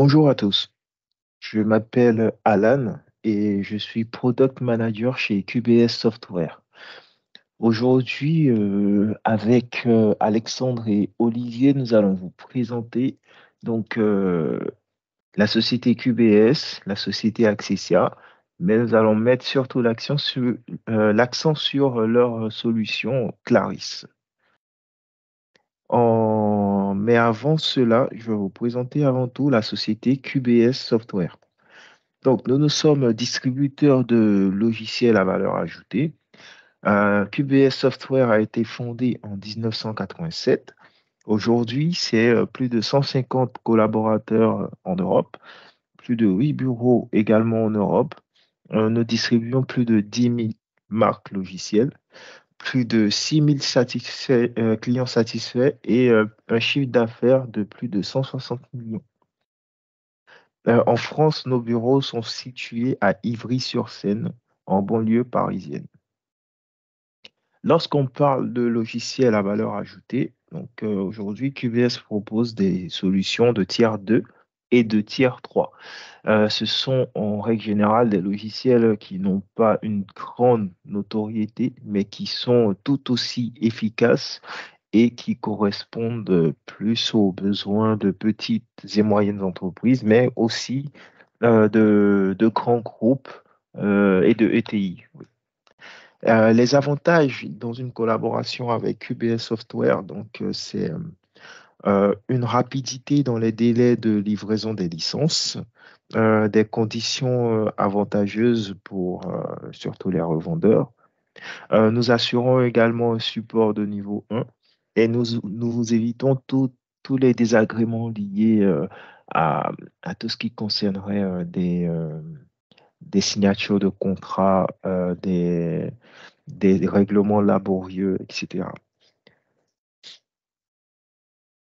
Bonjour à tous, je m'appelle Alan et je suis Product Manager chez QBS Software. Aujourd'hui, avec Alexandre et Olivier, nous allons vous présenter donc la société QBS, la société Accessia, mais nous allons mettre surtout l'accent sur leur solution Clarisse. Mais avant cela, je vais vous présenter avant tout la société QBS Software. Donc, nous sommes distributeurs de logiciels à valeur ajoutée. QBS Software a été fondé en 1987. Aujourd'hui, c'est plus de 150 collaborateurs en Europe, plus de 8 bureaux également en Europe. Nous distribuons plus de 10 000 marques logicielles, plus de 6 000 clients satisfaits et un chiffre d'affaires de plus de 160 millions. En France, nos bureaux sont situés à Ivry-sur-Seine, en banlieue parisienne. Lorsqu'on parle de logiciels à valeur ajoutée, aujourd'hui, QBS propose des solutions de tiers 2 et de tiers 3. Ce sont en règle générale des logiciels qui n'ont pas une grande notoriété, mais qui sont tout aussi efficaces et qui correspondent plus aux besoins de petites et moyennes entreprises, mais aussi de grands groupes et de ETI. Oui. Les avantages dans une collaboration avec QBS Software, c'est une rapidité dans les délais de livraison des licences, des conditions avantageuses pour surtout les revendeurs. Nous assurons également un support de niveau 1 et nous vous évitons tous les désagréments liés à, à tout ce qui concernerait des signatures de contrats, des règlements laborieux, etc.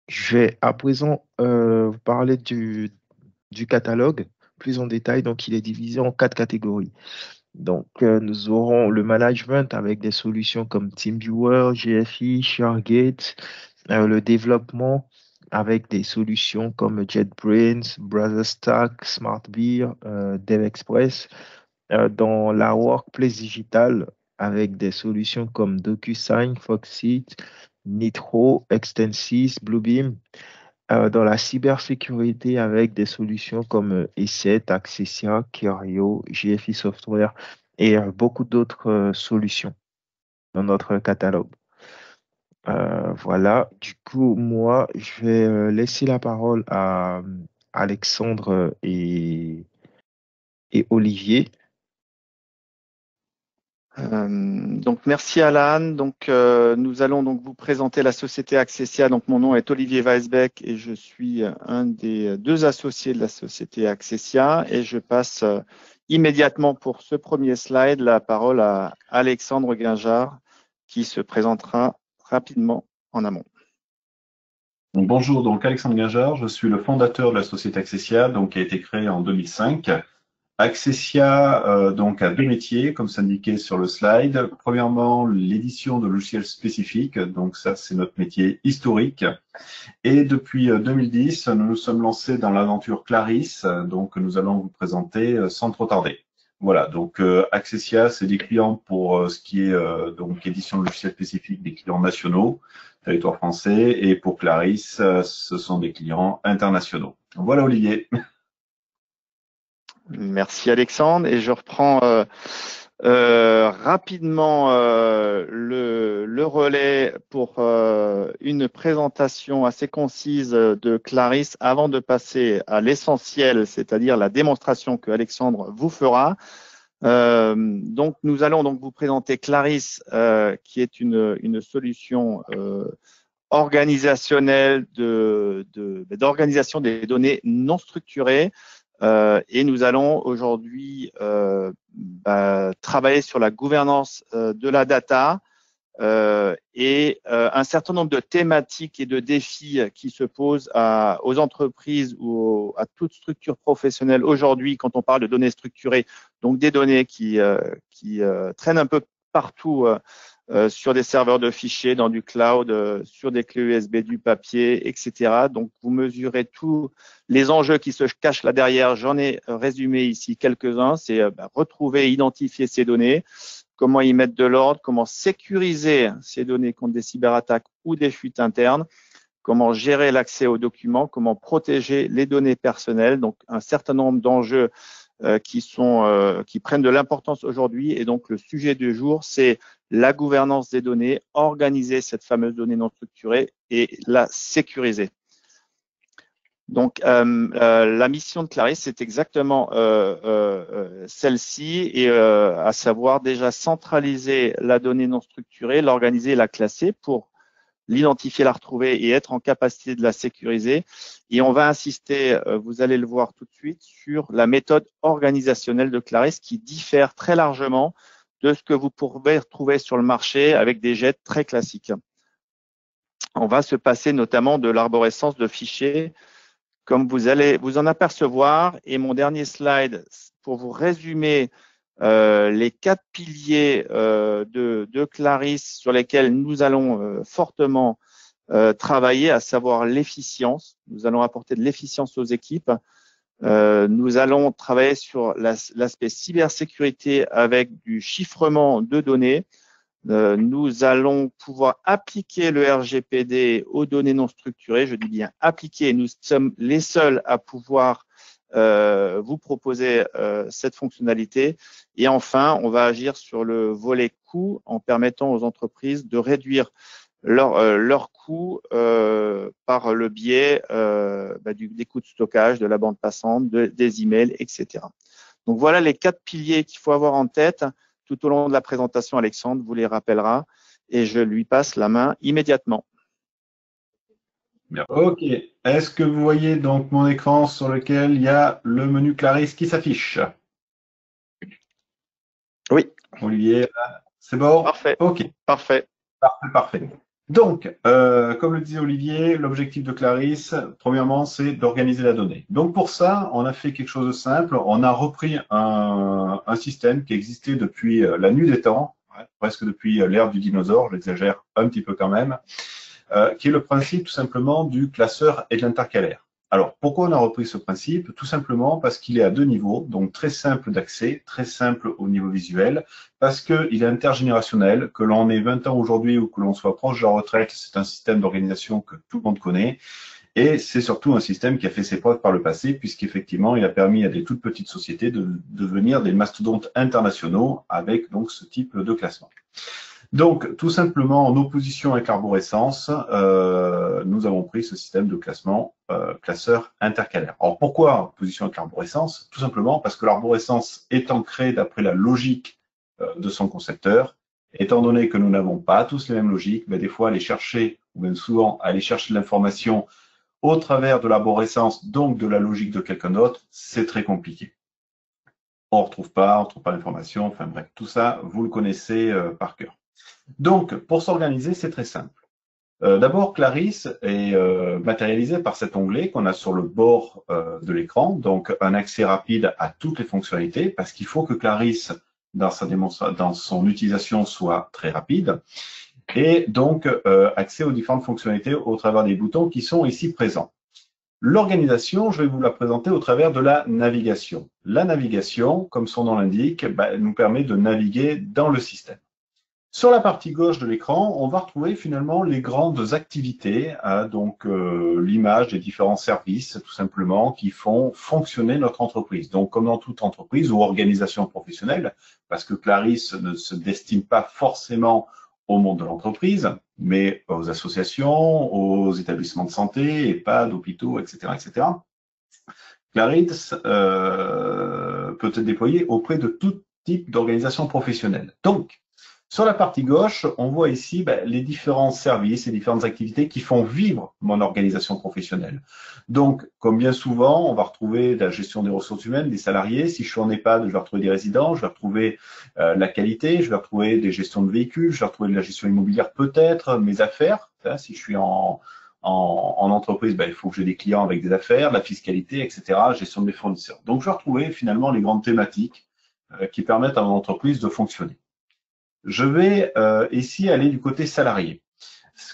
Je vais à présent vous parler du catalogue plus en détail. Donc, il est divisé en 4 catégories. Nous aurons le management avec des solutions comme TeamViewer, GFI, ShareGate, le développement avec des solutions comme JetBrains, BrotherStack, SmartBeer, DevExpress, dans la workplace digitale avec des solutions comme DocuSign, Foxit, Nitro, Extensys, Bluebeam, dans la cybersécurité avec des solutions comme E7, Accessia, Kerio, GFI Software et beaucoup d'autres solutions dans notre catalogue. Voilà, du coup, moi, je vais laisser la parole à Alexandre et Olivier. Merci Alan. Nous allons donc vous présenter la société Accessia. Donc mon nom est Olivier Weisbeck et je suis un des deux associés de la société Accessia et je passe immédiatement pour ce premier slide la parole à Alexandre Guinjard qui se présentera rapidement en amont. Bonjour, donc Alexandre Guinjard, je suis le fondateur de la société Accessia, qui a été créée en 2005. Accessia donc a 2 métiers, comme c'est indiqué sur le slide. Premièrement, l'édition de logiciels spécifiques, donc ça c'est notre métier historique. Et depuis 2010, nous nous sommes lancés dans l'aventure Clarisse, donc nous allons vous présenter sans trop tarder. Voilà, donc Accessia, c'est des clients pour ce qui est donc édition de logiciels spécifiques, des clients nationaux, territoire français, et pour Clarisse, ce sont des clients internationaux. Voilà Olivier. Merci Alexandre et je reprends rapidement le relais pour une présentation assez concise de Clarisse avant de passer à l'essentiel, c'est-à-dire la démonstration que Alexandre vous fera. Nous allons donc vous présenter Clarisse, qui est une solution organisationnelle d'organisation des données non structurées. Et nous allons aujourd'hui travailler sur la gouvernance de la data et un certain nombre de thématiques et de défis qui se posent aux entreprises ou à toute structure professionnelle aujourd'hui quand on parle de données structurées, donc des données qui traînent un peu partout sur des serveurs de fichiers, dans du cloud, sur des clés USB, du papier, etc. Donc, vous mesurez tous les enjeux qui se cachent là derrière. J'en ai résumé ici quelques-uns. C'est retrouver et identifier ces données, comment y mettre de l'ordre, comment sécuriser ces données contre des cyberattaques ou des fuites internes, comment gérer l'accès aux documents, comment protéger les données personnelles. Donc, un certain nombre d'enjeux qui prennent de l'importance aujourd'hui. Et donc, le sujet du jour, c'est la gouvernance des données, organiser cette fameuse donnée non structurée et la sécuriser. Donc, la mission de Clarisse, c'est exactement celle-ci, et à savoir déjà centraliser la donnée non structurée, l'organiser, la classer pour l'identifier, la retrouver et être en capacité de la sécuriser. Et on va insister, vous allez le voir tout de suite, sur la méthode organisationnelle de Clarisse qui diffère très largement de ce que vous pourrez retrouver sur le marché avec des jets très classiques. On va se passer notamment de l'arborescence de fichiers, comme vous allez vous en apercevoir. Et mon dernier slide, pour vous résumer les 4 piliers de Clarisse sur lesquels nous allons fortement travailler, à savoir l'efficience. Nous allons apporter de l'efficience aux équipes. Nous allons travailler sur l'aspect cybersécurité avec du chiffrement de données. Nous allons pouvoir appliquer le RGPD aux données non structurées. Je dis bien appliquer. Nous sommes les seuls à pouvoir vous proposer cette fonctionnalité. Et enfin, on va agir sur le volet coût en permettant aux entreprises de réduire leurs coûts par le biais des coûts de stockage, de la bande passante, des emails, etc. Donc voilà les 4 piliers qu'il faut avoir en tête. Tout au long de la présentation, Alexandre vous les rappellera et je lui passe la main immédiatement. Ok. Est-ce que vous voyez donc mon écran sur lequel il y a le menu Clarisse qui s'affiche? Oui. Olivier, c'est bon? Parfait. Ok. Parfait. Parfait. Donc, comme le disait Olivier, l'objectif de Clarisse, premièrement, c'est d'organiser la donnée. Donc pour ça, on a fait quelque chose de simple. On a repris un système qui existait depuis la nuit des temps, presque depuis l'ère du dinosaure, j'exagère un petit peu quand même, qui est le principe tout simplement du classeur et de l'intercalaire. Alors, pourquoi on a repris ce principe? Tout simplement parce qu'il est à 2 niveaux, donc très simple d'accès, très simple au niveau visuel, parce qu'il est intergénérationnel, que l'on ait 20 ans aujourd'hui ou que l'on soit proche de la retraite, c'est un système d'organisation que tout le monde connaît, et c'est surtout un système qui a fait ses preuves par le passé, puisqu'effectivement, il a permis à des toutes petites sociétés de devenir des mastodontes internationaux avec donc ce type de classement. Donc, tout simplement, en opposition avec l'arborescence, nous avons pris ce système de classement classeur intercalaire. Alors, pourquoi opposition avec l'arborescence? Tout simplement parce que l'arborescence étant créée d'après la logique de son concepteur, étant donné que nous n'avons pas tous les mêmes logiques, mais des fois aller chercher, ou même souvent aller chercher de l'information au travers de l'arborescence, donc de la logique de quelqu'un d'autre, c'est très compliqué. On ne retrouve pas l'information, enfin bref, tout ça, vous le connaissez par cœur. Donc, pour s'organiser, c'est très simple. D'abord, Clarisse est matérialisée par cet onglet qu'on a sur le bord de l'écran, donc un accès rapide à toutes les fonctionnalités, parce qu'il faut que Clarisse, dans son utilisation, soit très rapide, et donc accès aux différentes fonctionnalités au travers des boutons qui sont ici présents. L'organisation, je vais vous la présenter au travers de la navigation. La navigation, comme son nom l'indique, nous permet de naviguer dans le système. Sur la partie gauche de l'écran, on va retrouver finalement les grandes activités, donc l'image des différents services tout simplement qui font fonctionner notre entreprise. Donc comme dans toute entreprise ou organisation professionnelle, parce que Clarisse ne se destine pas forcément au monde de l'entreprise, mais aux associations, aux établissements de santé, EHPAD, hôpitaux, etc., etc. Clarisse peut être déployée auprès de tout type d'organisation professionnelle. Donc, sur la partie gauche, on voit ici les différents services et différentes activités qui font vivre mon organisation professionnelle. Donc, comme bien souvent, on va retrouver la gestion des ressources humaines, des salariés. Si je suis en EHPAD, je vais retrouver des résidents, je vais retrouver la qualité, je vais retrouver des gestions de véhicules, je vais retrouver de la gestion immobilière peut-être, mes affaires. Si je suis en entreprise, il faut que j'ai des clients avec des affaires, la fiscalité, etc., gestion de mes fournisseurs. Donc, je vais retrouver finalement les grandes thématiques qui permettent à mon entreprise de fonctionner. je vais ici aller du côté salarié.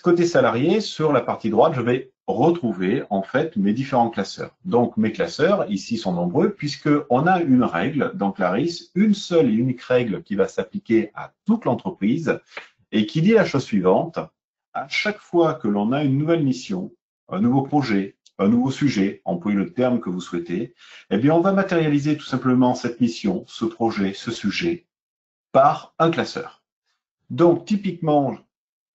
Côté salarié, sur la partie droite, je vais retrouver en fait mes différents classeurs. Donc mes classeurs ici sont nombreux puisqu'on a une règle dans Clarisse, une seule et unique règle qui va s'appliquer à toute l'entreprise et qui dit la chose suivante: à chaque fois que l'on a une nouvelle mission, un nouveau projet, un nouveau sujet, employez le terme que vous souhaitez, eh bien on va matérialiser tout simplement cette mission, ce projet, ce sujet par un classeur. Donc typiquement,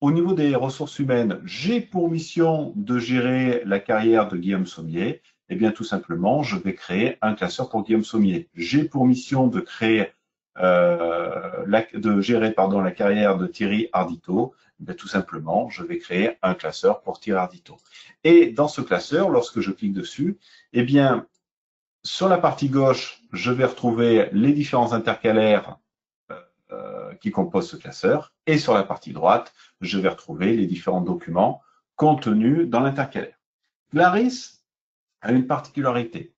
au niveau des ressources humaines, j'ai pour mission de gérer la carrière de Guillaume Sommier. Eh bien, tout simplement, je vais créer un classeur pour Guillaume Sommier. J'ai pour mission de créer, de gérer, la carrière de Thierry Ardito. Eh tout simplement, je vais créer un classeur pour Thierry Ardito. Et dans ce classeur, lorsque je clique dessus, eh bien, sur la partie gauche, je vais retrouver les différents intercalaires qui composent ce classeur. Et sur la partie droite, je vais retrouver les différents documents contenus dans l'intercalaire. Clarisse a une particularité,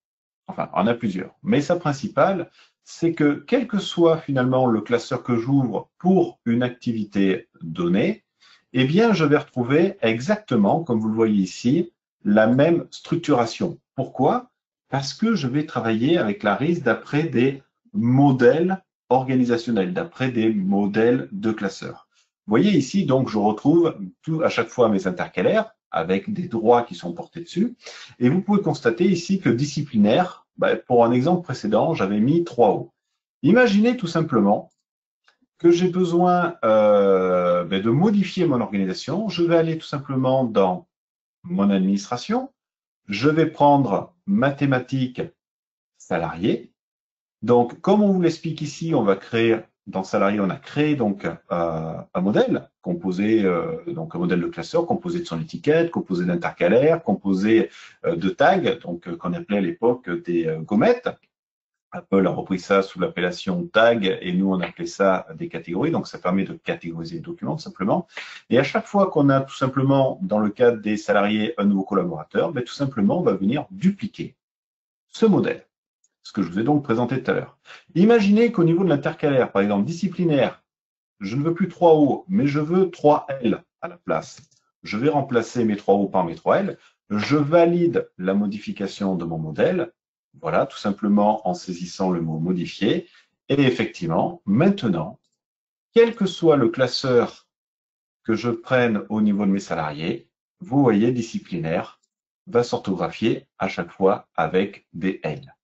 enfin, en a plusieurs, mais sa principale, c'est que quel que soit finalement le classeur que j'ouvre pour une activité donnée, eh bien, je vais retrouver exactement, comme vous le voyez ici, la même structuration. Pourquoi? Parce que je vais travailler avec Clarisse d'après des modèles organisationnels, d'après des modèles de classeurs. Vous voyez ici, donc, je retrouve à chaque fois mes intercalaires avec des droits qui sont portés dessus. Et vous pouvez constater ici que disciplinaire, pour un exemple précédent, j'avais mis 3 hauts. Imaginez tout simplement que j'ai besoin de modifier mon organisation. Je vais aller tout simplement dans mon administration. Je vais prendre mathématiques salariés. Donc, comme on vous l'explique ici, on va créer, dans salarié, on a créé donc un modèle composé, donc un modèle de classeur composé de son étiquette, composé d'intercalaires, composé de tags, donc qu'on appelait à l'époque des gommettes. Apple a repris ça sous l'appellation tag et nous on appelait ça des catégories, donc ça permet de catégoriser les documents tout simplement. Et à chaque fois qu'on a tout simplement, dans le cadre des salariés, un nouveau collaborateur, tout simplement on va venir dupliquer ce modèle. Ce que je vous ai donc présenté tout à l'heure. Imaginez qu'au niveau de l'intercalaire, par exemple disciplinaire, je ne veux plus 3 O, mais je veux 3 L à la place. Je vais remplacer mes 3 O par mes 3 L. Je valide la modification de mon modèle. Voilà, tout simplement en saisissant le mot modifier. Et effectivement, maintenant, quel que soit le classeur que je prenne au niveau de mes salariés, vous voyez, disciplinaire va s'orthographier à chaque fois avec des L.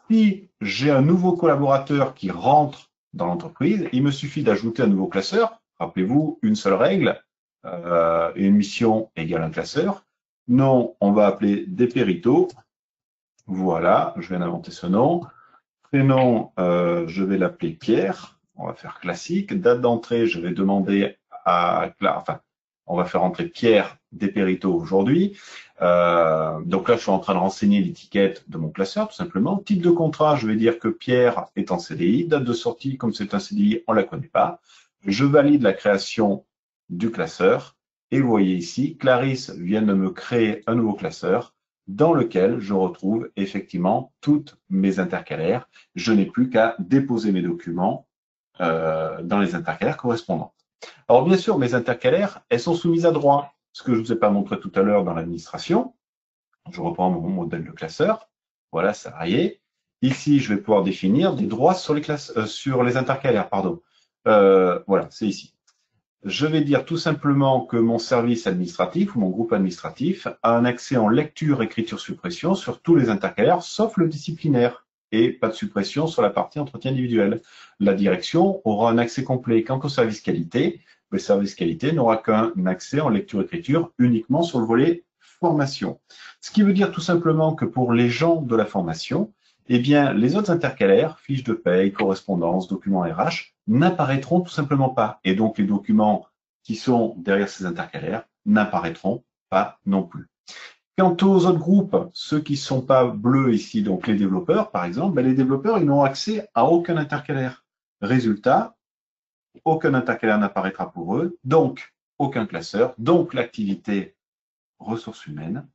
Si j'ai un nouveau collaborateur qui rentre dans l'entreprise, il me suffit d'ajouter un nouveau classeur. Rappelez-vous, une seule règle, une mission égale un classeur. Nom, on va appeler Desperitot. Voilà, je viens d'inventer ce nom. Prénom, je vais l'appeler Pierre. On va faire classique. Date d'entrée, je vais demander on va faire entrer Pierre Desperitot aujourd'hui. Donc là, je suis en train de renseigner l'étiquette de mon classeur, tout simplement. Type de contrat, je vais dire que Pierre est en CDI. Date de sortie, comme c'est un CDI, on ne la connaît pas. Je valide la création du classeur. Et vous voyez ici, Clarisse vient de me créer un nouveau classeur dans lequel je retrouve effectivement toutes mes intercalaires. Je n'ai plus qu'à déposer mes documents dans les intercalaires correspondants. Alors bien sûr, mes intercalaires, elles sont soumises à droit. Ce que je ne vous ai pas montré tout à l'heure dans l'administration. Je reprends mon modèle de classeur. Voilà, salarié. Ici, je vais pouvoir définir des droits sur les intercalaires. Voilà, c'est ici. Je vais dire tout simplement que mon service administratif ou mon groupe administratif a un accès en lecture, écriture, suppression sur tous les intercalaires, sauf le disciplinaire, et pas de suppression sur la partie entretien individuel. La direction aura un accès complet. Quant au service qualité, le service qualité n'aura qu'un accès en lecture-écriture uniquement sur le volet formation. Ce qui veut dire tout simplement que pour les gens de la formation, eh bien, les autres intercalaires, fiches de paye, correspondance, documents RH, n'apparaîtront tout simplement pas. Et donc, les documents qui sont derrière ces intercalaires n'apparaîtront pas non plus. Quant aux autres groupes, ceux qui ne sont pas bleus ici, donc les développeurs, par exemple, les développeurs, ils n'ont accès à aucun intercalaire. Résultat, aucun intercalaire n'apparaîtra pour eux, donc aucun classeur, donc l'activité ressources humaines,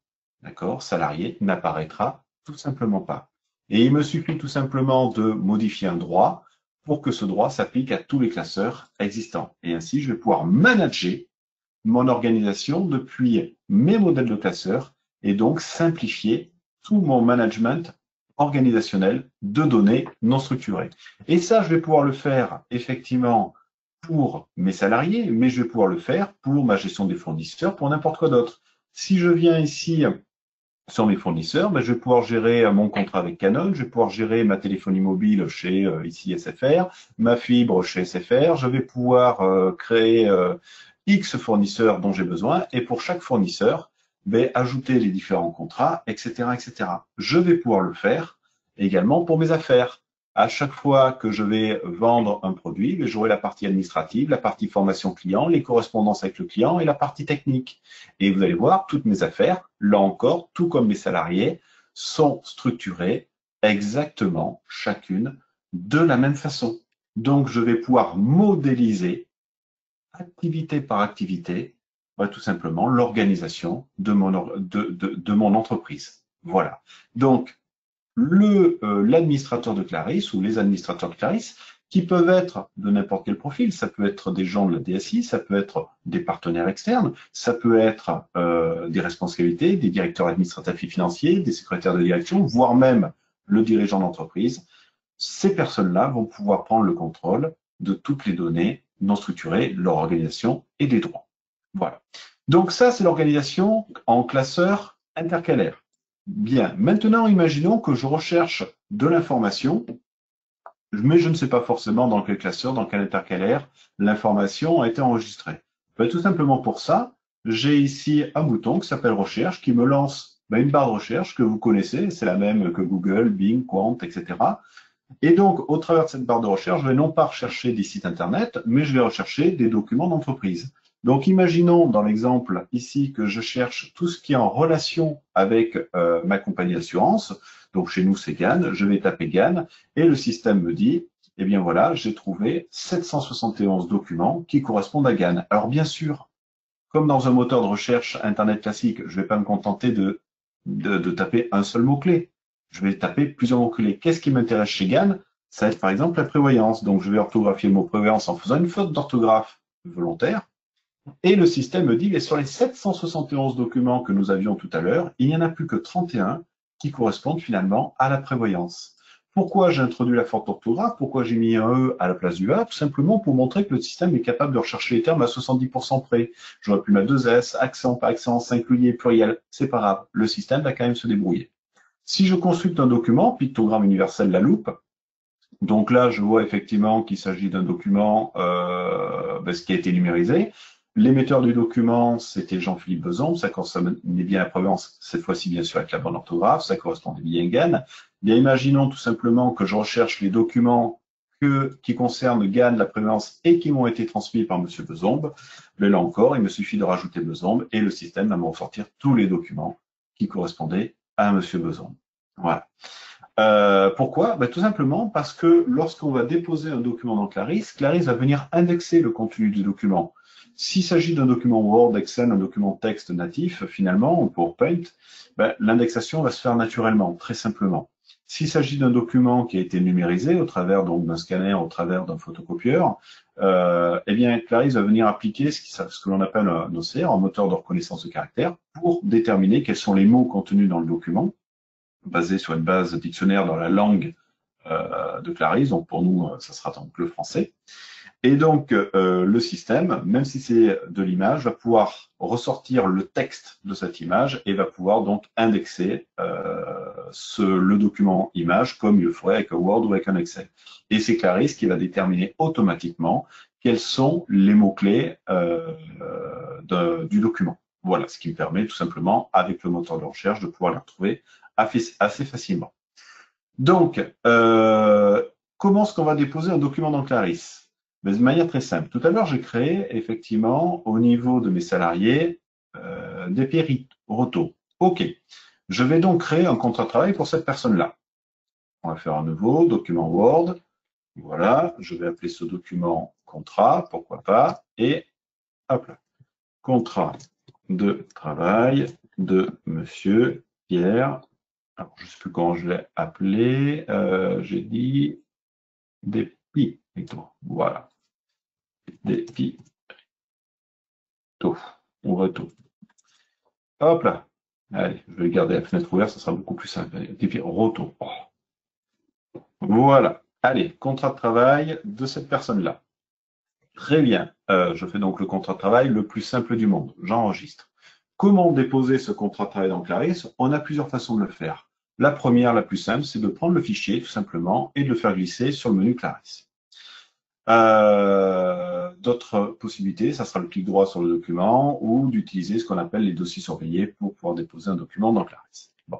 d'accord, salarié, n'apparaîtra tout simplement pas. Et il me suffit tout simplement de modifier un droit pour que ce droit s'applique à tous les classeurs existants. Et ainsi, je vais pouvoir manager mon organisation depuis mes modèles de classeurs et donc simplifier tout mon management organisationnel de données non structurées. Et ça, je vais pouvoir le faire effectivement pour mes salariés, mais je vais pouvoir le faire pour ma gestion des fournisseurs, pour n'importe quoi d'autre. Si je viens ici sur mes fournisseurs, je vais pouvoir gérer mon contrat avec Canon, je vais pouvoir gérer ma téléphonie mobile chez ici SFR, ma fibre chez SFR, je vais pouvoir créer X fournisseurs dont j'ai besoin et pour chaque fournisseur, ajouter les différents contrats, etc., etc. Je vais pouvoir le faire également pour mes affaires. À chaque fois que je vais vendre un produit, j'aurai la partie administrative, la partie formation client, les correspondances avec le client et la partie technique. Et vous allez voir, toutes mes affaires, là encore, tout comme mes salariés, sont structurées exactement chacune de la même façon. Donc, je vais pouvoir modéliser activité par activité, tout simplement l'organisation de mon entreprise. Voilà. Donc, l'administrateur de Clarisse ou les administrateurs de Clarisse, qui peuvent être de n'importe quel profil, ça peut être des gens de la DSI, ça peut être des partenaires externes, ça peut être des responsabilités, des directeurs administratifs et financiers, des secrétaires de direction, voire même le dirigeant d'entreprise. Ces personnes-là vont pouvoir prendre le contrôle de toutes les données non structurées, leur organisation et des droits. Voilà. Donc ça, c'est l'organisation en classeur intercalaire. Bien, maintenant, imaginons que je recherche de l'information, mais je ne sais pas forcément dans quel classeur, dans quel intercalaire l'information a été enregistrée. Tout simplement pour ça, j'ai ici un bouton qui s'appelle Recherche, qui me lance une barre de recherche que vous connaissez, c'est la même que Google, Bing, Quant, etc. Et donc, au travers de cette barre de recherche, je vais non pas rechercher des sites Internet, mais je vais rechercher des documents d'entreprise. Donc, imaginons dans l'exemple ici que je cherche tout ce qui est en relation avec ma compagnie d'assurance. Donc, chez nous, c'est GAN. Je vais taper GAN et le système me dit, eh bien voilà, j'ai trouvé 771 documents qui correspondent à GAN. Alors, bien sûr, comme dans un moteur de recherche Internet classique, je ne vais pas me contenter de taper un seul mot-clé. Je vais taper plusieurs mots-clés. Qu'est-ce qui m'intéresse chez GAN? Ça va être par exemple la prévoyance. Donc, je vais orthographier le mot prévoyance en faisant une faute d'orthographe volontaire. Et le système me dit, sur les 771 documents que nous avions tout à l'heure, il n'y en a plus que 31 qui correspondent finalement à la prévoyance. Pourquoi j'ai introduit la faute d'orthographe? Pourquoi j'ai mis un E à la place du A? Tout simplement pour montrer que le système est capable de rechercher les termes à 70% près. J'aurais pu mettre 2 S, accent, pas accent, singulier, pluriel. C'est pas grave. Le système va quand même se débrouiller. Si je consulte un document, pictogramme universel la loupe, donc là, je vois effectivement qu'il s'agit d'un document ce qui a été numérisé. L'émetteur du document, c'était Jean-Philippe Beson, ça correspondait bien à la prévoyance, cette fois-ci bien sûr avec la bonne orthographe, ça correspondait bien à GAN. Bien, imaginons tout simplement que je recherche les documents qui concernent GAN, la prévoyance, et qui m'ont été transmis par M. Bezombe. Mais là encore, il me suffit de rajouter Bezombe et le système va me ressortir tous les documents qui correspondaient à M. Bezombe. Voilà. Pourquoi? Tout simplement parce que lorsqu'on va déposer un document dans Clarisse, Clarisse va venir indexer le contenu du document. S'il s'agit d'un document Word, Excel, un document texte natif, finalement, ou PowerPoint, l'indexation va se faire naturellement, très simplement. S'il s'agit d'un document qui a été numérisé au travers d'un scanner, au travers d'un photocopieur, eh bien, Clarisse va venir appliquer ce que l'on appelle un OCR, un moteur de reconnaissance de caractère, pour déterminer quels sont les mots contenus dans le document, basé sur une base dictionnaire dans la langue de Clarisse. Donc, pour nous, ça sera donc le français. Et donc, le système, même si c'est de l'image, va pouvoir ressortir le texte de cette image et va pouvoir donc indexer le document image comme il le ferait avec un Word ou avec un Excel. Et c'est Clarisse qui va déterminer automatiquement quels sont les mots-clés du document. Voilà, ce qui me permet tout simplement, avec le moteur de recherche, de pouvoir les retrouver assez facilement. Donc, comment est-ce qu'on va déposer un document dans Clarisse? De manière très simple. Tout à l'heure, j'ai créé effectivement au niveau de mes salariés des Pierrot. OK. Je vais donc créer un contrat de travail pour cette personne-là. On va faire un nouveau document Word. Voilà. Je vais appeler ce document contrat, pourquoi pas. Et hop là. Contrat de travail de Monsieur Pierre. Alors, je ne sais plus comment je l'ai appelé. J'ai dit des Voilà. Défi. On retourne. Hop là. Allez, je vais garder la fenêtre ouverte, ça sera beaucoup plus simple. Défi retour. Oh. Voilà. Allez, contrat de travail de cette personne-là. Très bien. Je fais donc le contrat de travail le plus simple du monde. J'enregistre. Comment déposer ce contrat de travail dans Clarisse? On a plusieurs façons de le faire. La première, la plus simple, c'est de prendre le fichier tout simplement et de le faire glisser sur le menu Clarisse. D'autres possibilités, ça sera le clic droit sur le document ou d'utiliser ce qu'on appelle les dossiers surveillés pour pouvoir déposer un document dans Clarisse. Bon.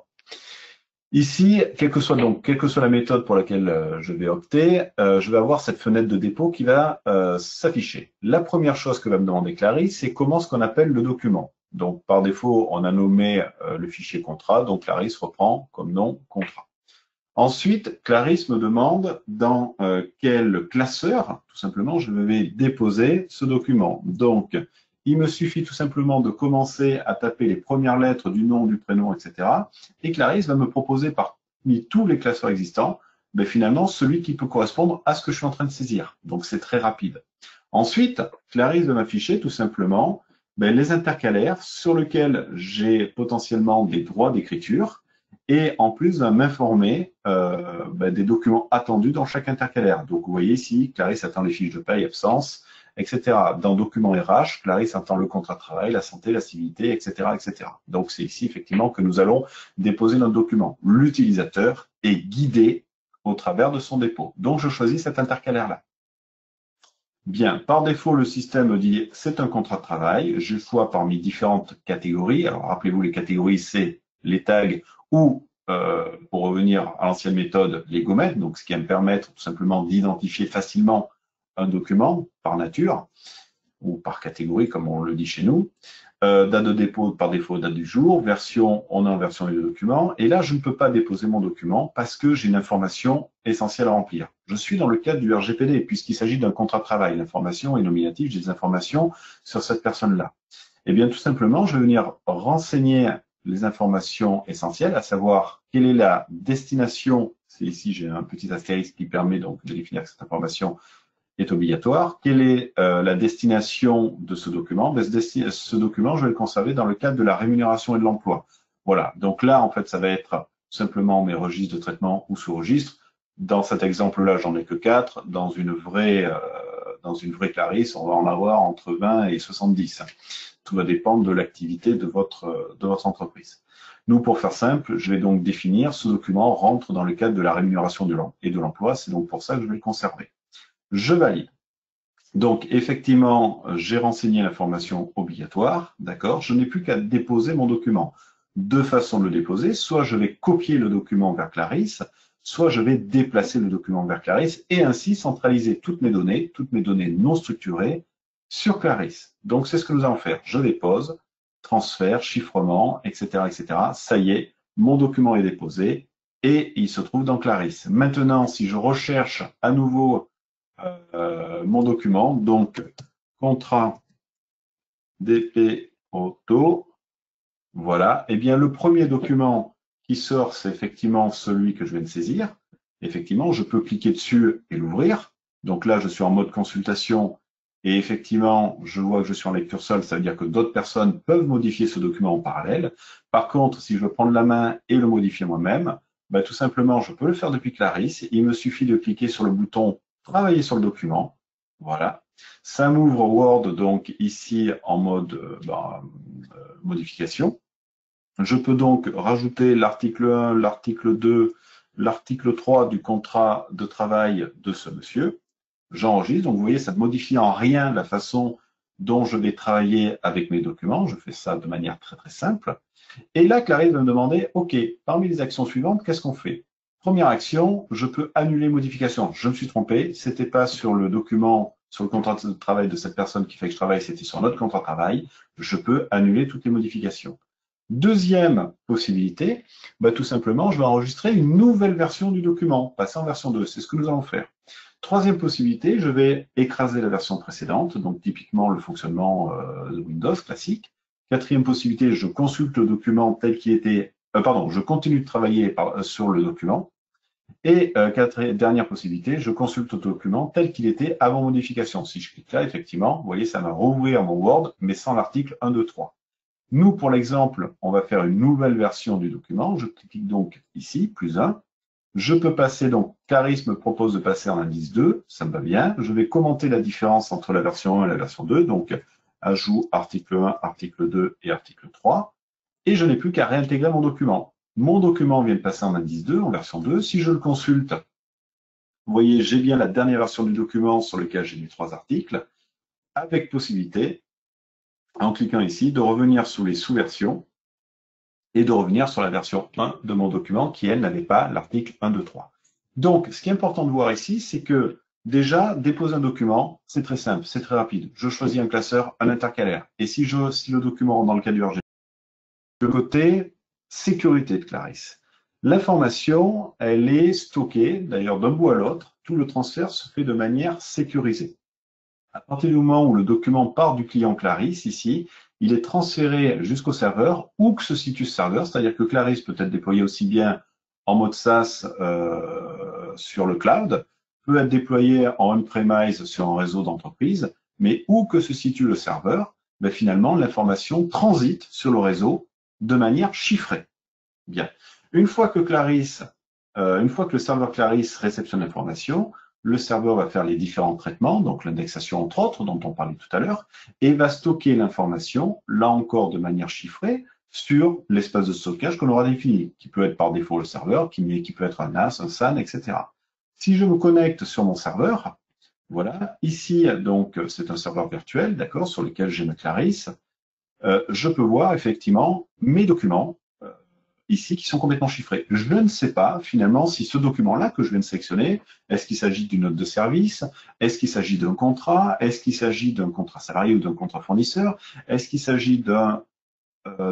Ici, quelle que soit la méthode pour laquelle je vais opter, je vais avoir cette fenêtre de dépôt qui va s'afficher. La première chose que va me demander Clarisse, c'est comment ce qu'on appelle le document. Donc, par défaut, on a nommé le fichier contrat, donc Clarisse reprend comme nom contrat. Ensuite, Clarisse me demande dans quel classeur, tout simplement, je vais déposer ce document. Donc, il me suffit tout simplement de commencer à taper les premières lettres du nom, du prénom, etc. Et Clarisse va me proposer parmi tous les classeurs existants, ben, finalement, celui qui peut correspondre à ce que je suis en train de saisir. Donc, c'est très rapide. Ensuite, Clarisse va m'afficher tout simplement ben, les intercalaires sur lesquels j'ai potentiellement des droits d'écriture et en plus va m'informer ben, des documents attendus dans chaque intercalaire. Donc, vous voyez ici, Clarisse attend les fiches de paye, absence, etc. Dans document RH, Clarisse attend le contrat de travail, la santé, la civilité, etc., etc. Donc, c'est ici effectivement que nous allons déposer notre document. L'utilisateur est guidé au travers de son dépôt. Donc, je choisis cet intercalaire-là. Bien, par défaut, le système me dit c'est un contrat de travail. Je choisis parmi différentes catégories. Alors, rappelez-vous, les catégories, c'est les tags ou, pour revenir à l'ancienne méthode, les gommettes. Donc, ce qui va me permettre tout simplement d'identifier facilement un document par nature ou par catégorie, comme on le dit chez nous. Date de dépôt, par défaut, date du jour. Version, on est en version du document. Et là, je ne peux pas déposer mon document parce que j'ai une information essentielle à remplir. Je suis dans le cadre du RGPD puisqu'il s'agit d'un contrat de travail. L'information est nominative, j'ai des informations sur cette personne-là. Eh bien, tout simplement, je vais venir renseigner les informations essentielles, à savoir quelle est la destination. C'est ici, j'ai un petit astérisque qui permet donc de définir que cette information est obligatoire. Quelle est la destination de ce document? Ben, ce document, je vais le conserver dans le cadre de la rémunération et de l'emploi. Voilà, donc là, en fait, ça va être simplement mes registres de traitement ou sous-registres. Dans cet exemple-là, j'en ai que 4. Dans une vraie Clarisse, on va en avoir entre 20 et 70. Tout va dépendre de l'activité de votre entreprise. Nous, pour faire simple, je vais donc définir ce document rentre dans le cadre de la rémunération et de l'emploi. C'est donc pour ça que je vais le conserver. Je valide. Donc, effectivement, j'ai renseigné l'information obligatoire, d'accord? Je n'ai plus qu'à déposer mon document. Deux façons de le déposer, soit je vais copier le document vers Clarisse, soit je vais déplacer le document vers Clarisse et ainsi centraliser toutes mes données non structurées sur Clarisse. Donc, c'est ce que nous allons faire. Je dépose, transfert, chiffrement, etc., etc. Ça y est, mon document est déposé et il se trouve dans Clarisse. Maintenant, si je recherche à nouveau mon document, donc contrat DP Auto, voilà, et bien le premier document qui sort, c'est effectivement celui que je viens de saisir. Effectivement, je peux cliquer dessus et l'ouvrir. Donc là, je suis en mode consultation et effectivement, je vois que je suis en lecture seule, ça veut dire que d'autres personnes peuvent modifier ce document en parallèle. Par contre, si je veux prendre la main et le modifier moi-même, ben, tout simplement, je peux le faire depuis Clarisse. Il me suffit de cliquer sur le bouton travailler sur le document. Voilà. Ça m'ouvre Word, donc ici en mode modification. Je peux donc rajouter l'article 1, l'article 2, l'article 3 du contrat de travail de ce monsieur. J'enregistre. Donc, vous voyez, ça ne modifie en rien la façon dont je vais travailler avec mes documents. Je fais ça de manière très, très simple. Et là, Clarisse va me demander, OK, parmi les actions suivantes, qu'est-ce qu'on fait? Première action, je peux annuler modification. Je me suis trompé, c'était pas sur le document, sur le contrat de travail de cette personne qui fait que je travaille, c'était sur notre contrat de travail. Je peux annuler toutes les modifications. Deuxième possibilité, bah, tout simplement, je vais enregistrer une nouvelle version du document, passer en version 2. C'est ce que nous allons faire. Troisième possibilité, je vais écraser la version précédente, donc typiquement le fonctionnement de Windows classique. Quatrième possibilité, je consulte le document tel qu'il était. Je continue de travailler sur le document. Et dernière possibilité, je consulte le document tel qu'il était avant modification. Si je clique là, effectivement, vous voyez, ça va rouvrir mon Word, mais sans l'article 1, 2, 3. Nous, pour l'exemple, on va faire une nouvelle version du document. Je clique donc ici, plus 1. Je peux passer, donc, Clarisse me propose de passer en indice 2, ça me va bien. Je vais commenter la différence entre la version 1 et la version 2, donc ajout article 1, article 2 et article 3. Et je n'ai plus qu'à réintégrer mon document. Mon document vient de passer en indice 2, en version 2. Si je le consulte, vous voyez, j'ai bien la dernière version du document sur lequel j'ai mis 3 articles, avec possibilité, en cliquant ici, de revenir sous les sous-versions et de revenir sur la version 1 de mon document qui, elle, n'avait pas l'article 1, 2, 3. Donc, ce qui est important de voir ici, c'est que déjà, déposer un document, c'est très simple, c'est très rapide. Je choisis un classeur, un intercalaire. Et si le document, dans le cas du RGB, le côté sécurité de Clarisse. L'information, elle est stockée, d'ailleurs d'un bout à l'autre, tout le transfert se fait de manière sécurisée. À partir du moment où le document part du client Clarisse, ici, il est transféré jusqu'au serveur, où que se situe ce serveur, c'est-à-dire que Clarisse peut être déployé aussi bien en mode SaaS sur le cloud, peut être déployé en on-premise sur un réseau d'entreprise, mais où que se situe le serveur, ben finalement, l'information transite sur le réseau de manière chiffrée. Bien. Une fois que le serveur Clarisse réceptionne l'information, le serveur va faire les différents traitements, donc l'indexation entre autres, dont on parlait tout à l'heure, et va stocker l'information, là encore de manière chiffrée, sur l'espace de stockage qu'on aura défini, qui peut être par défaut le serveur, qui peut être un NAS, un SAN, etc. Si je me connecte sur mon serveur, voilà, ici, donc, c'est un serveur virtuel, d'accord, sur lequel j'ai ma Clarisse, je peux voir effectivement mes documents, ici qui sont complètement chiffrés. Je ne sais pas finalement si ce document-là que je viens de sélectionner, est-ce qu'il s'agit d'une note de service, est-ce qu'il s'agit d'un contrat, est-ce qu'il s'agit d'un contrat salarié ou d'un contrat fournisseur, est-ce qu'il s'agit d'un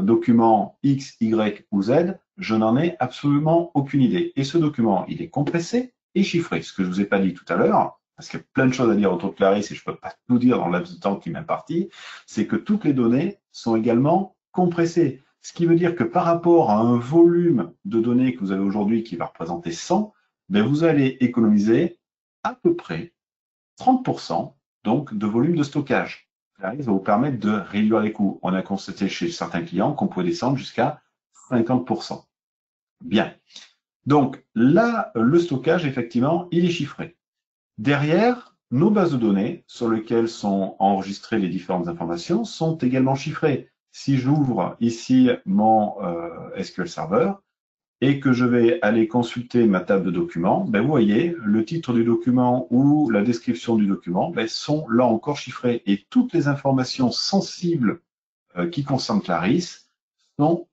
document X, Y ou Z, je n'en ai absolument aucune idée. Et ce document, il est compressé et chiffré. Ce que je ne vous ai pas dit tout à l'heure, parce qu'il y a plein de choses à dire autour de Clarisse et je ne peux pas tout dire dans le laps de temps qui m'est imparti, c'est que toutes les données sont également compressées. Ce qui veut dire que par rapport à un volume de données que vous avez aujourd'hui qui va représenter 100, ben vous allez économiser à peu près 30% donc, de volume de stockage. Clarisse va vous permettre de réduire les coûts. On a constaté chez certains clients qu'on pouvait descendre jusqu'à 50%. Bien. Donc là, le stockage, effectivement, il est chiffré. Derrière, nos bases de données sur lesquelles sont enregistrées les différentes informations sont également chiffrées. Si j'ouvre ici mon SQL Server et que je vais aller consulter ma table de documents, ben vous voyez, le titre du document ou la description du document ben, sont là encore chiffrés. Et toutes les informations sensibles qui concernent Clarisse sont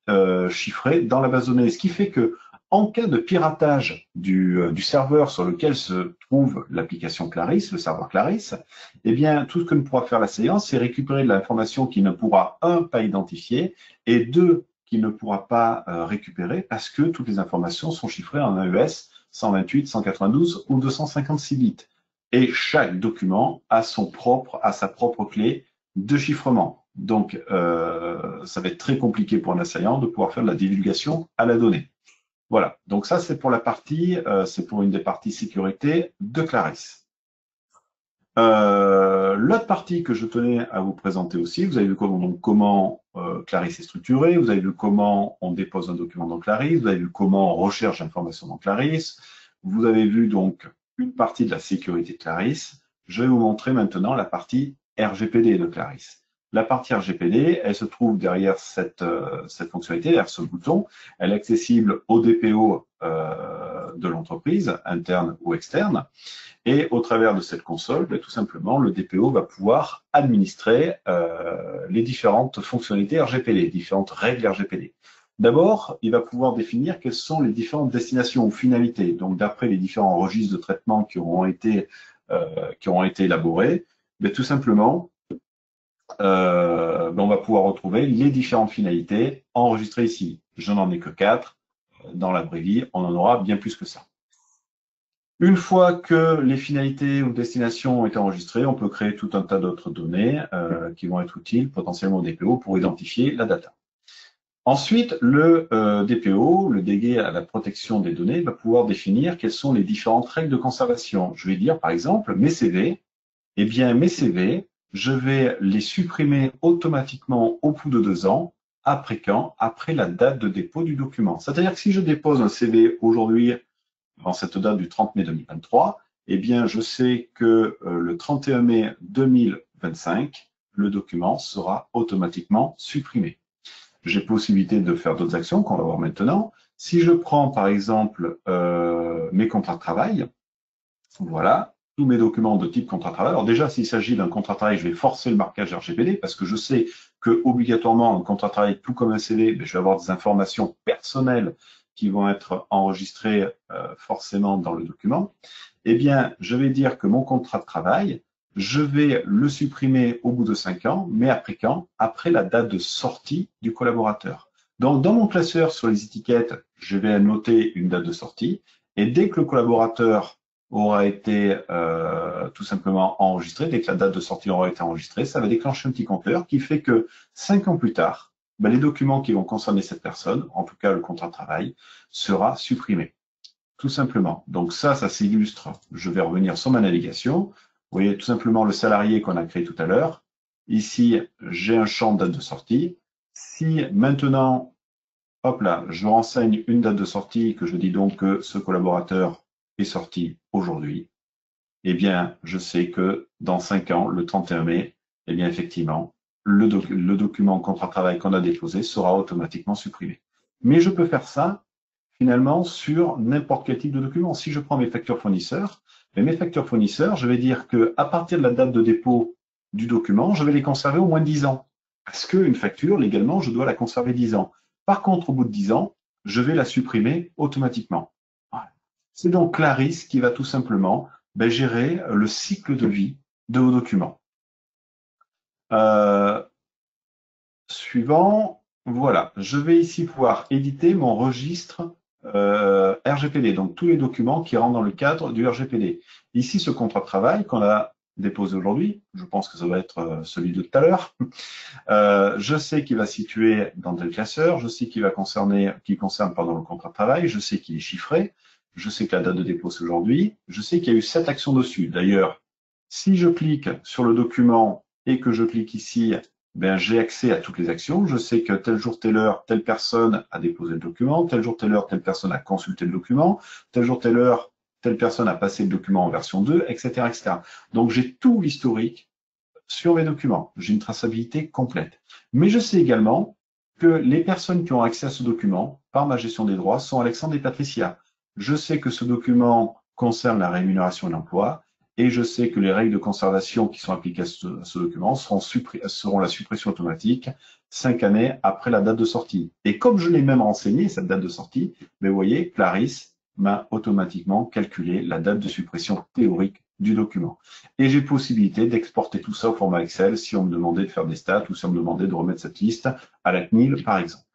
chiffrées dans la base de données. Ce qui fait que en cas de piratage du serveur sur lequel se trouve l'application Clarisse, le serveur Clarisse, eh bien, tout ce que ne pourra faire l'assaillant, c'est récupérer de l'information qu'il ne pourra, un, pas identifier, et deux, qu'il ne pourra pas récupérer parce que toutes les informations sont chiffrées en AES 128, 192 ou 256 bits. Et chaque document a sa propre clé de chiffrement. Donc, ça va être très compliqué pour un assaillant de pouvoir faire de la divulgation à la donnée. Voilà, donc ça c'est pour la partie, c'est pour une des parties sécurité de Clarisse. L'autre partie que je tenais à vous présenter aussi, vous avez vu comment Clarisse est structurée, vous avez vu comment on dépose un document dans Clarisse, vous avez vu comment on recherche l'information dans Clarisse, vous avez vu donc une partie de la sécurité de Clarisse. Je vais vous montrer maintenant la partie RGPD de Clarisse. La partie RGPD, elle se trouve derrière cette fonctionnalité, derrière ce bouton. Elle est accessible au DPO de l'entreprise, interne ou externe. Et au travers de cette console, tout simplement, le DPO va pouvoir administrer les différentes fonctionnalités RGPD, les différentes règles RGPD. D'abord, il va pouvoir définir quelles sont les différentes destinations ou finalités. Donc, d'après les différents registres de traitement qui auront été élaborés, mais tout simplement, on va pouvoir retrouver les différentes finalités enregistrées ici. Je n'en ai que 4. Dans l'abrévi, on en aura bien plus que ça. Une fois que les finalités ou destinations ont été enregistrées, on peut créer tout un tas d'autres données qui vont être utiles potentiellement au DPO pour identifier la data. Ensuite, le DPO, le délégué à la protection des données, va pouvoir définir quelles sont les différentes règles de conservation. Je vais dire, par exemple, mes CV. Eh bien, mes CV, je vais les supprimer automatiquement au bout de 2 ans. Après quand? Après la date de dépôt du document. C'est-à-dire que si je dépose un CV aujourd'hui, dans cette date du 30 mai 2023, eh bien, je sais que le 31 mai 2025, le document sera automatiquement supprimé. J'ai possibilité de faire d'autres actions qu'on va voir maintenant. Si je prends par exemple mes contrats de travail, voilà, tous mes documents de type contrat de travail. Alors déjà, s'il s'agit d'un contrat de travail, je vais forcer le marquage RGPD parce que je sais que obligatoirement, un contrat de travail, tout comme un CV, je vais avoir des informations personnelles qui vont être enregistrées forcément dans le document. Eh bien, je vais dire que mon contrat de travail, je vais le supprimer au bout de 5 ans, mais après quand? Après la date de sortie du collaborateur. Donc, dans mon classeur sur les étiquettes, je vais noter une date de sortie. Et dès que le collaborateur aura été tout simplement enregistré, dès que la date de sortie aura été enregistrée, ça va déclencher un petit compteur qui fait que 5 ans plus tard, ben, les documents qui vont concerner cette personne, en tout cas le contrat de travail, sera supprimé. Tout simplement. Donc ça s'illustre. Je vais revenir sur ma navigation. Vous voyez tout simplement le salarié qu'on a créé tout à l'heure. Ici, j'ai un champ de date de sortie. Si maintenant, hop là, je renseigne une date de sortie, que je dis donc que ce collaborateur est sorti aujourd'hui, eh bien, je sais que dans 5 ans, le 31 mai, eh bien, effectivement, le document contrat de travail qu'on a déposé sera automatiquement supprimé. Mais je peux faire ça finalement sur n'importe quel type de document. Si je prends mes factures fournisseurs, mes factures fournisseurs, je vais dire qu'à partir de la date de dépôt du document, je vais les conserver au moins 10 ans. Parce qu'une facture, légalement, je dois la conserver 10 ans. Par contre, au bout de 10 ans, je vais la supprimer automatiquement. Voilà. C'est donc Clarisse qui va tout simplement gérer le cycle de vie de vos documents. Suivant, voilà, je vais ici pouvoir éditer mon registre RGPD, donc tous les documents qui rentrent dans le cadre du RGPD. Ici, ce contrat de travail qu'on a déposé aujourd'hui, je pense que ça va être celui de tout à l'heure, je sais qu'il va se situer dans tel classeur, je sais qu'il va concerne le contrat de travail, je sais qu'il est chiffré, je sais que la date de dépôt c'est aujourd'hui, je sais qu'il y a eu 7 actions dessus. D'ailleurs, si je clique sur le document et que je clique ici, ben, j'ai accès à toutes les actions. Je sais que tel jour, telle heure, telle personne a déposé le document, tel jour, telle heure, telle personne a consulté le document, tel jour, telle heure, telle personne a passé le document en version 2, etc., etc. Donc, j'ai tout l'historique sur mes documents. J'ai une traçabilité complète. Mais je sais également que les personnes qui ont accès à ce document par ma gestion des droits sont Alexandre et Patricia. Je sais que ce document concerne la rémunération et l'emploi. Et je sais que les règles de conservation qui sont appliquées à ce document seront la suppression automatique 5 années après la date de sortie. Et comme je l'ai même renseigné, cette date de sortie, mais vous voyez, Clarisse m'a automatiquement calculé la date de suppression théorique du document. Et j'ai possibilité d'exporter tout ça au format Excel si on me demandait de faire des stats ou si on me demandait de remettre cette liste à la CNIL, par exemple.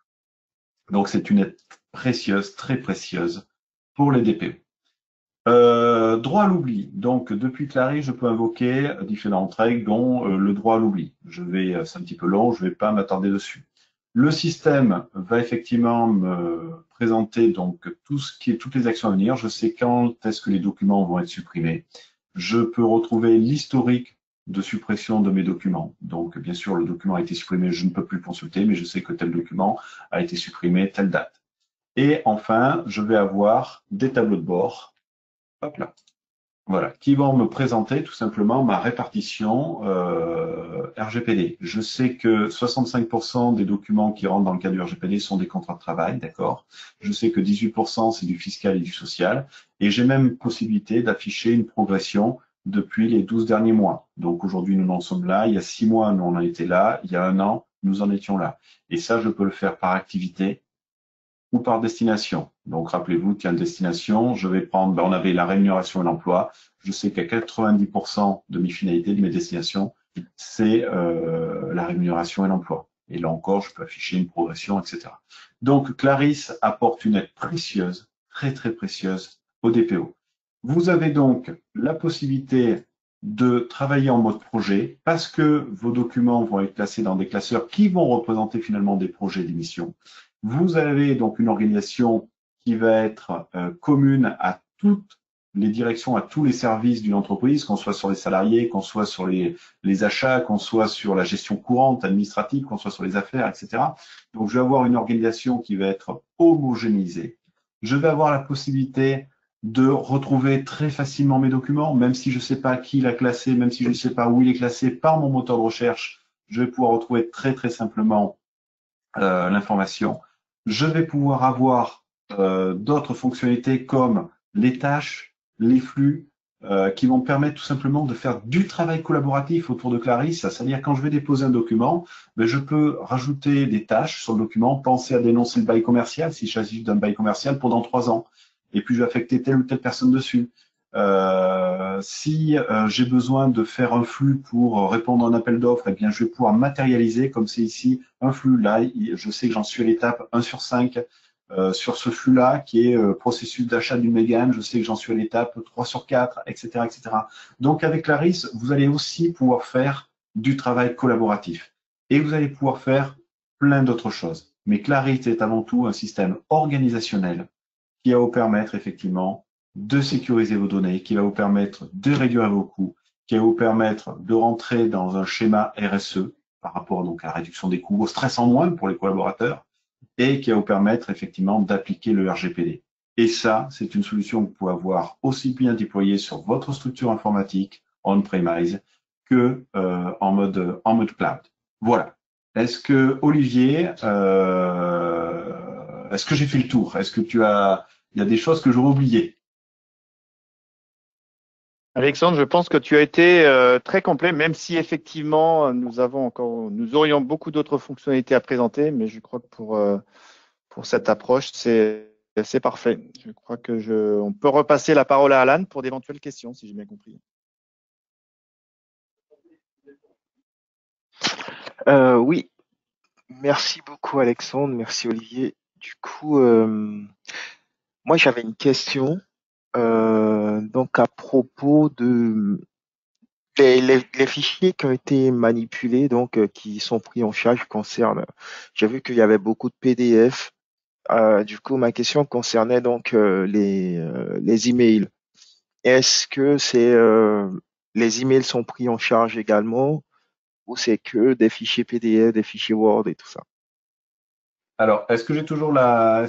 Donc, c'est une aide précieuse, très précieuse pour les DPO. Droit à l'oubli. Donc, depuis Clarisse, je peux invoquer différentes règles, dont le droit à l'oubli. C'est un petit peu long, je ne vais pas m'attarder dessus. Le système va effectivement me présenter donc toutes les actions à venir. Je sais quand est-ce que les documents vont être supprimés. Je peux retrouver l'historique de suppression de mes documents. Donc, bien sûr, le document a été supprimé, je ne peux plus le consulter, mais je sais que tel document a été supprimé, telle date. Et enfin, je vais avoir des tableaux de bord. Hop là. Voilà, qui vont me présenter tout simplement ma répartition RGPD. Je sais que 65% des documents qui rentrent dans le cadre du RGPD sont des contrats de travail, d'accord. Je sais que 18% c'est du fiscal et du social. Et j'ai même possibilité d'afficher une progression depuis les 12 derniers mois. Donc aujourd'hui, nous en sommes là. Il y a 6 mois, nous en a été là. Il y a 1 an, nous en étions là. Et ça, je peux le faire par activité ou par destination. Donc, rappelez-vous qu'il y a une destination, je vais prendre, on avait la rémunération et l'emploi. Je sais qu'à 90% de mes finalités, de mes destinations, c'est la rémunération et l'emploi. Et là encore, je peux afficher une progression, etc. Donc, Clarisse apporte une aide précieuse, très, très précieuse au DPO. Vous avez donc la possibilité de travailler en mode projet parce que vos documents vont être classés dans des classeurs qui vont représenter finalement des projets d'émission. Vous avez donc une organisation qui va être commune à toutes les directions, à tous les services d'une entreprise, qu'on soit sur les salariés, qu'on soit sur les achats, qu'on soit sur la gestion courante, administrative, qu'on soit sur les affaires, etc. Donc, je vais avoir une organisation qui va être homogénéisée. Je vais avoir la possibilité de retrouver très facilement mes documents, même si je ne sais pas qui l'a classé, même si je ne sais pas où il est classé par mon moteur de recherche, je vais pouvoir retrouver très très simplement l'information. Je vais pouvoir avoir d'autres fonctionnalités comme les tâches, les flux, qui vont permettre tout simplement de faire du travail collaboratif autour de Clarisse. C'est-à-dire quand je vais déposer un document, ben, je peux rajouter des tâches sur le document, penser à dénoncer le bail commercial, s'il s'agit d'un bail commercial pendant 3 ans. Et puis je vais affecter telle ou telle personne dessus. Si j'ai besoin de faire un flux pour répondre à un appel d'offres, eh bien, je vais pouvoir matérialiser, comme c'est ici, un flux. Là, je sais que j'en suis à l'étape 1 sur 5 sur ce flux-là, qui est processus d'achat d'une Mégane. Je sais que j'en suis à l'étape 3 sur 4, etc., etc. Donc, avec Clarisse, vous allez aussi pouvoir faire du travail collaboratif. Et vous allez pouvoir faire plein d'autres choses. Mais Clarisse est avant tout un système organisationnel qui va vous permettre effectivement de sécuriser vos données, qui va vous permettre de réduire vos coûts, qui va vous permettre de rentrer dans un schéma RSE par rapport donc à la réduction des coûts, au stress en moins pour les collaborateurs, et qui va vous permettre effectivement d'appliquer le RGPD. Et ça, c'est une solution que vous pouvez avoir aussi bien déployée sur votre structure informatique on-premise que en mode cloud. Voilà. Est-ce que Olivier, est-ce que j'ai fait le tour? Est-ce que il y a des choses que j'aurais oubliées? Alexandre, je pense que tu as été très complet, même si effectivement nous aurions beaucoup d'autres fonctionnalités à présenter, mais je crois que pour cette approche, c'est parfait. Je crois que on peut repasser la parole à Alan pour d'éventuelles questions, si j'ai bien compris. Oui, merci beaucoup Alexandre, merci Olivier. Du coup, moi j'avais une question donc à propos de les fichiers qui ont été manipulés, donc qui sont pris en charge concernent. J'ai vu qu'il y avait beaucoup de PDF. Du coup, ma question concernait donc les emails. Est-ce que les emails sont pris en charge également ou c'est que des fichiers PDF, des fichiers Word et tout ça? Alors, est-ce que j'ai toujours la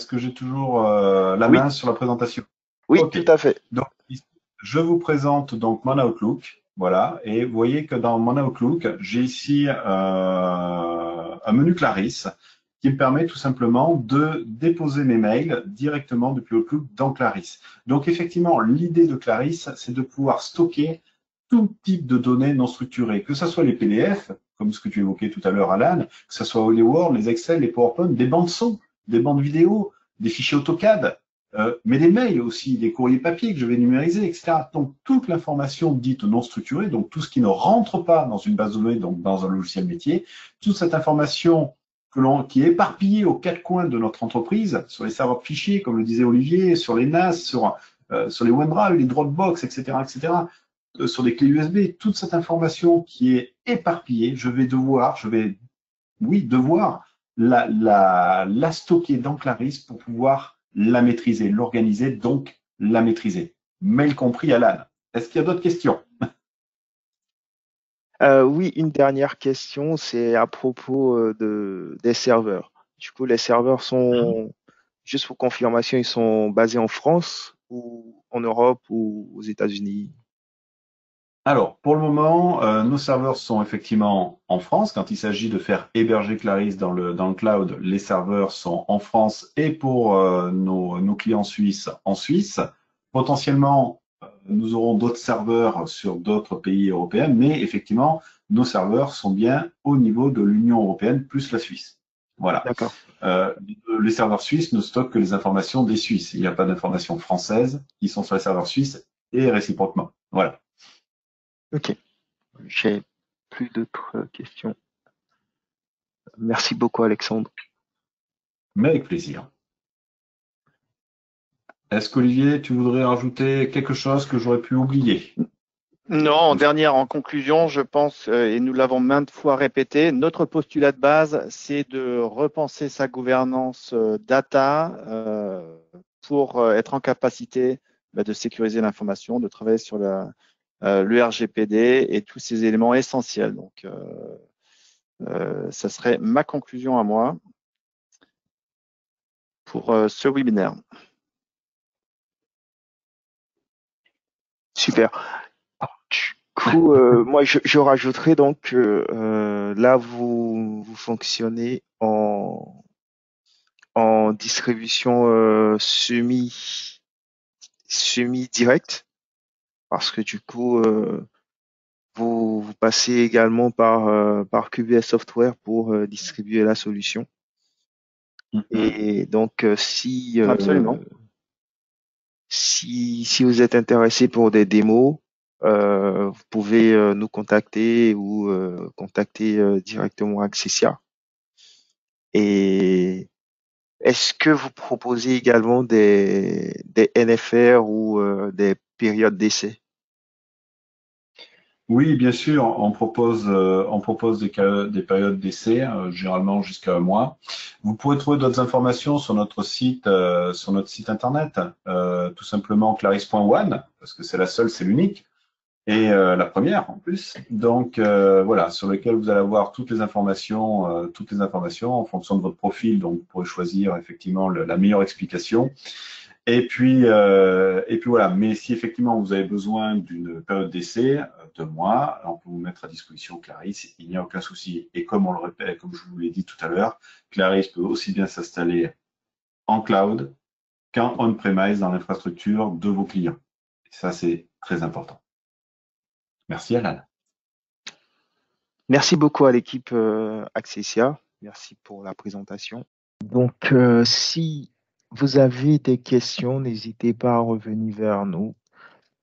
Oui, main sur la présentation? oui, OK. tout à fait. Donc, ici, je vous présente donc mon Outlook. Voilà. Et vous voyez que dans mon Outlook, j'ai ici un menu Clarisse qui me permet tout simplement de déposer mes mails directement depuis Outlook dans Clarisse. Donc, effectivement, l'idée de Clarisse, c'est de pouvoir stocker tout type de données non structurées, que ce soit les PDF, comme ce que tu évoquais tout à l'heure, Alan, que ce soit les Word, les Excel, les PowerPoint, des bandes son, des bandes vidéo, des fichiers AutoCAD, mais des mails aussi, des courriers papier que je vais numériser, etc. Donc, toute l'information dite non structurée, donc tout ce qui ne rentre pas dans une base de données, donc dans un logiciel métier, toute cette information qui est éparpillée aux quatre coins de notre entreprise, sur les serveurs de fichiers, comme le disait Olivier, sur les NAS, sur les OneDrive, les Dropbox, etc., etc., sur des clés USB, toute cette information qui est éparpillée, je vais devoir la stocker dans Clarisse pour pouvoir la maîtriser, l'organiser, donc la maîtriser. Mail compris, Alan. Est-ce qu'il y a d'autres questions? Oui, une dernière question, c'est à propos des serveurs. Du coup, les serveurs sont, juste pour confirmation, ils sont basés en France ou en Europe ou aux États-Unis? Alors, pour le moment, nos serveurs sont effectivement en France. Quand il s'agit de faire héberger Clarisse dans le cloud, les serveurs sont en France et pour nos clients suisses en Suisse. Potentiellement, nous aurons d'autres serveurs sur d'autres pays européens, mais effectivement, nos serveurs sont bien au niveau de l'Union européenne plus la Suisse. Voilà. D'accord. Les serveurs suisses ne stockent que les informations des Suisses. Il n'y a pas d'informations françaises qui sont sur les serveurs suisses et réciproquement. Voilà. Ok. J'ai plus d'autres questions. Merci beaucoup, Alexandre. Mais avec plaisir. Est-ce qu'Olivier, tu voudrais rajouter quelque chose que j'aurais pu oublier? Non, en conclusion, je pense, et nous l'avons maintes fois répété, notre postulat de base, c'est de repenser sa gouvernance data pour être en capacité de sécuriser l'information, de travailler sur le RGPD et tous ces éléments essentiels. Donc, ça serait ma conclusion à moi pour ce webinaire. Super. Du coup, moi, je rajouterai donc que là, vous fonctionnez en distribution semi-directe, parce que du coup, vous passez également par QBS Software pour distribuer la solution. Et donc, Absolument. si vous êtes intéressé pour des démos, vous pouvez nous contacter ou contacter directement Accessia. Et est-ce que vous proposez également des NFR ou des périodes d'essai? Oui, bien sûr, on propose des périodes d'essai, généralement jusqu'à un mois. Vous pourrez trouver d'autres informations sur notre site internet, tout simplement claris.one, parce que c'est la seule, c'est l'unique, et la première en plus. Donc voilà, sur lequel vous allez avoir toutes les informations en fonction de votre profil. Donc vous pourrez choisir effectivement la meilleure explication. Et puis voilà. Mais si effectivement vous avez besoin d'une période d'essai, 2 mois, on peut vous mettre à disposition Clarisse, il n'y a aucun souci. Et comme on le répète, comme je vous l'ai dit tout à l'heure, Clarisse peut aussi bien s'installer en cloud qu'en on-premise dans l'infrastructure de vos clients. Et ça, c'est très important. Merci Alan. Merci beaucoup à l'équipe Accessia. Merci pour la présentation. Donc, si vous avez des questions, n'hésitez pas à revenir vers nous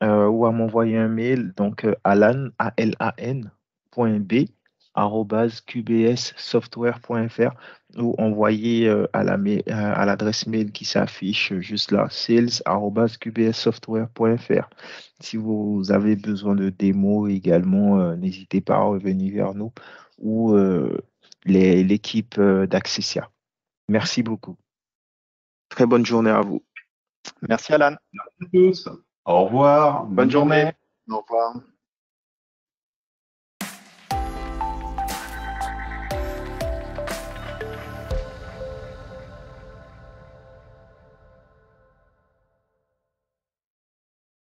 ou à m'envoyer un mail. Donc, alan, alan.b @qbssoftware.fr ou envoyer à l'adresse mail qui s'affiche juste là, sales@qbssoftware.fr. Si vous avez besoin de démos également, n'hésitez pas à revenir vers nous ou l'équipe d'Accessia. Merci beaucoup. Très bonne journée à vous. Merci Alan. Merci à tous. Au revoir. Bonne journée. Au revoir.